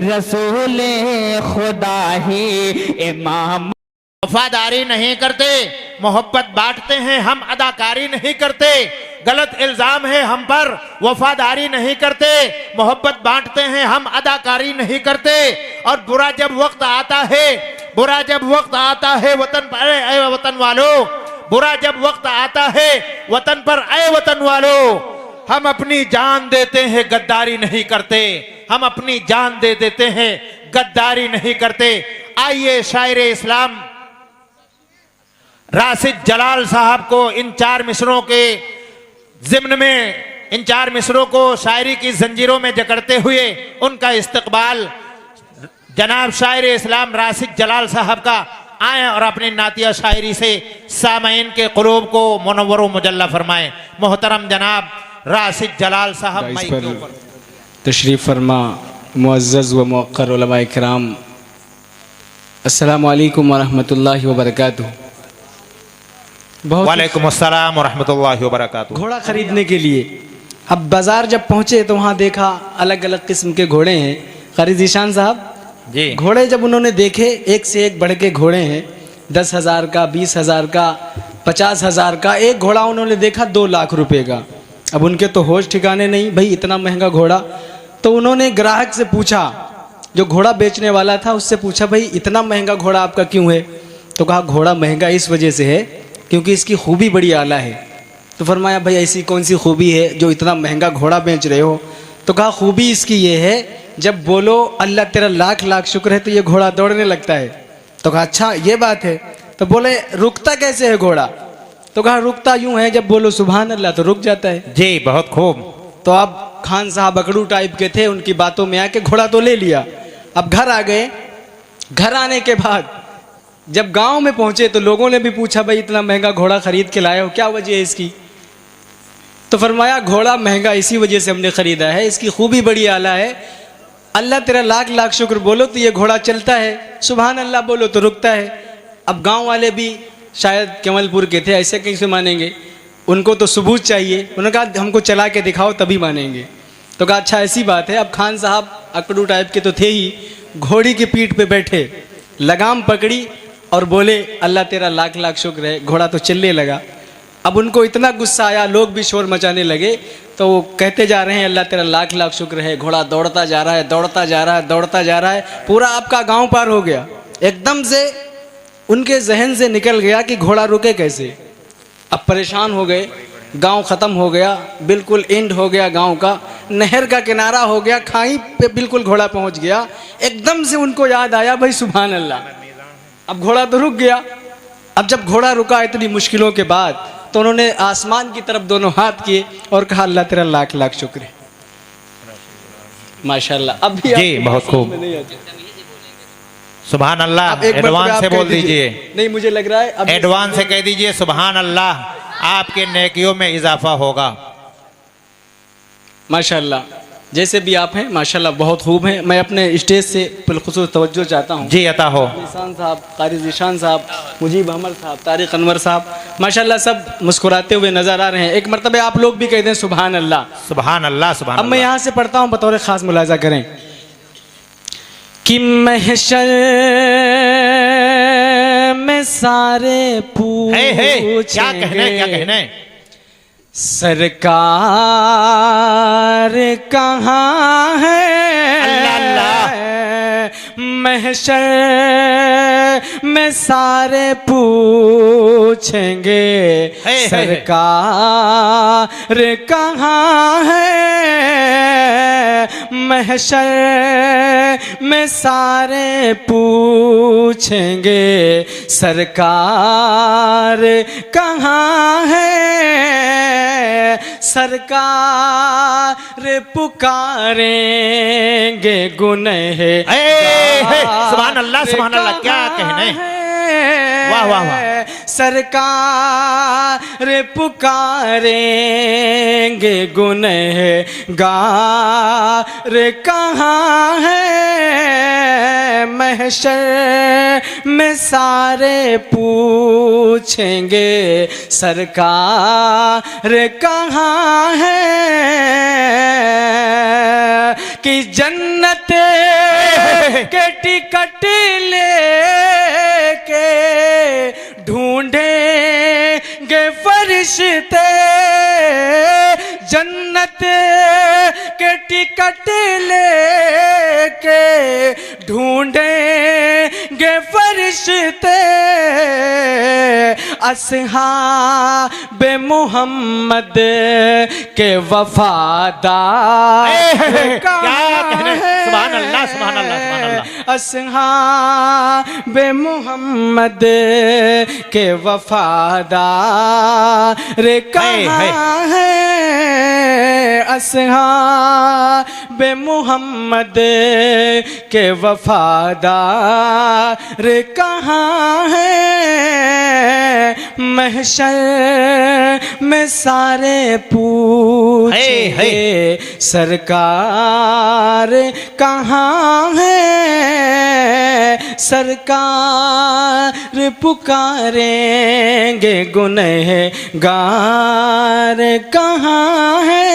रसूले खुदा ही इमाम। वफादारी नहीं करते, मोहब्बत बांटते हैं, हम अदाकारी नहीं करते। गलत इल्जाम है हम पर, वफादारी नहीं करते, मोहब्बत बांटते हैं, हम अदाकारी नहीं करते। और बुरा जब वक्त आता है, बुरा जब वक्त आता है वतन पर, ऐ वतन वालों, बुरा जब वक्त आता है वतन पर, ऐ वतन वालों, हम अपनी जान देते हैं, गद्दारी नहीं करते। हम अपनी जान दे देते हैं, गद्दारी नहीं करते। आइए शायर इस्लाम राशिद जलाल साहब को इन 4 मिसरों के ज़िम्न में, इन 4 मिसरों को शायरी की जंजीरों में जकड़ते हुए उनका इस्तकबाल जनाब शायर इस्लाम राशिद जलाल साहब का आए और अपनी नातिया शायरी से सामईन के क़ुलूब को मुनव्वर मुजल्ला फरमाएं। मोहतरम जनाब राशिद जलाल साहब माइक के ऊपर तशरीफ़ फरमा। मुअज़्ज़ज़ व मुअक्कर उलमाए किराम, अस्सलामु अलैकुम व रहमतुल्लाहि व बरकातुहू। वालेकुम अस्सलाम व रहमतुल्लाहि व बरकातुहू। घोड़ा खरीदने के लिए अब बाज़ार जब पहुँचे तो वहाँ देखा अलग अलग किस्म के घोड़े हैं। क़ारी ज़ीशान साहब जी, घोड़े जब उन्होंने देखे, एक से एक बढ़ के घोड़े हैं। 10,000 का, 20,000 का, 50,000 का। एक घोड़ा उन्होंने देखा 2 लाख रुपए का। अब उनके तो होश ठिकाने नहीं, भाई इतना महंगा घोड़ा। तो उन्होंने ग्राहक से पूछा, जो घोड़ा बेचने वाला था उससे पूछा, भाई इतना महंगा घोड़ा आपका क्यों है? तो कहा घोड़ा महंगा इस वजह से है क्योंकि इसकी खूबी बड़ी आला है। तो फरमाया भाई ऐसी कौन सी खूबी है जो इतना महंगा घोड़ा बेच रहे हो? तो कहा खूबी इसकी ये है, जब बोलो अल्लाह तेरा लाख लाख शुक्र है तो ये घोड़ा दौड़ने लगता है। तो कहा अच्छा ये बात है। तो बोले रुकता कैसे है घोड़ा? तो कहा रुकता यूं है, जब बोलो सुभान अल्लाह तो रुक जाता है। जी, बहुत खूब। तो अब खान साहब अकड़ू टाइप के थे, उनकी बातों में आके घोड़ा तो ले लिया। अब घर आ गए। घर आने के बाद जब गांव में पहुंचे तो लोगों ने भी पूछा, भाई इतना महंगा घोड़ा खरीद के लाए हो, क्या वजह है इसकी? तो फरमाया घोड़ा महंगा इसी वजह से हमने खरीदा है, इसकी खूबी बड़ी आला है। अल्लाह तेरा लाख लाख शुक्र बोलो तो ये घोड़ा चलता है, सुभान अल्लाह बोलो तो रुकता है। अब गांव वाले भी शायद कमलपुर के थे, ऐसे कैसे मानेंगे? उनको तो सबूत चाहिए। उन्होंने कहा हमको चला के दिखाओ तभी मानेंगे। तो कहा अच्छा ऐसी बात है। अब खान साहब अकड़ू टाइप के तो थे ही, घोड़ी की पीठ पे बैठे, लगाम पकड़ी और बोले अल्लाह तेरा लाख लाख शुक्र है। घोड़ा तो चलने लगा। अब उनको इतना गुस्सा आया, लोग भी शोर मचाने लगे। तो वो कहते जा रहे हैं अल्लाह तेरा लाख लाख शुक्र है। घोड़ा दौड़ता जा रहा है, दौड़ता जा रहा है, दौड़ता जा रहा है, पूरा आपका गांव पार हो गया। एकदम से उनके जहन से निकल गया कि घोड़ा रुके कैसे। अब परेशान हो गए, गांव ख़त्म हो गया, बिल्कुल एंड हो गया गांव का, नहर का किनारा हो गया, खाई पे बिल्कुल घोड़ा पहुंच गया। एकदम से उनको याद आया, भाई सुभान अल्लाह, अब घोड़ा तो रुक गया। अब जब घोड़ा रुका इतनी मुश्किलों के बाद, तो उन्होंने आसमान की तरफ दोनों हाथ किए और कहा अल्लाह तेरा लाख लाख शुक्र है। माशाल्लाह। अब भी जी, बहुत खूब। सुभान अल्लाह एडवांस से बोल दीजिए। नहीं, मुझे लग रहा है एडवांस से कह दीजिए सुभान अल्लाह, आपके नेकियों में इजाफा होगा। माशाल्लाह, जैसे भी आप हैं माशाल्लाह बहुत खूब हैं। मैं अपने स्टेज से बिलखुसूस तवज्जो चाहता हूँ। जी अता हो। ज़ीशान साहब, क़ारी ज़ीशान साहब, मुजीब अहमद साहब, तारिक अनवर साहब, माशाल्लाह सब मुस्कुराते हुए नजर आ रहे हैं। एक मरतबे आप लोग भी कहते हैं सुभान अल्लाह। सुभान अल्लाह, सुभान अब मैं यहाँ से पढ़ता हूँ, बतौर ख़ास मुलाजा करें कि महशर में सारे पूछेंगे क्या कहना है, क्या कहना है? सरकार कहाँ है? अल्लाह अल्लाह। महशर में सारे पूछेंगे सरकार कहाँ है? महशर में सारे पूछेंगे सरकार कहाँ है? सरकार पुकारेंगे गुनहगार। सुभान अल्लाह, सुभान अल्लाह, क्या कहने। वाह वाह वाह। सरकार पुकारेंगे गुनहगार कहाँ है महशर में सारे पूछेंगे सरकार कहाँ है कि जन्नत के टिकट लेके ढूंढेंगे फरिश्ते जन्नत के टिकट लेके ढूंढेंगे फरिश्ते असहाब मोहम्मद के वफादार क्या कहने, सुभान अल्लाह सुभान अल्लाह सुभान अल्लाह। असहाब मोहम्मद के वफादार कहाँ है असहाब मोहम्मद के वफादार कहाँ है महशर में सारे पूछे सरकार कहाँ है सरकार पुकारेंगे गुनहगार कहाँ है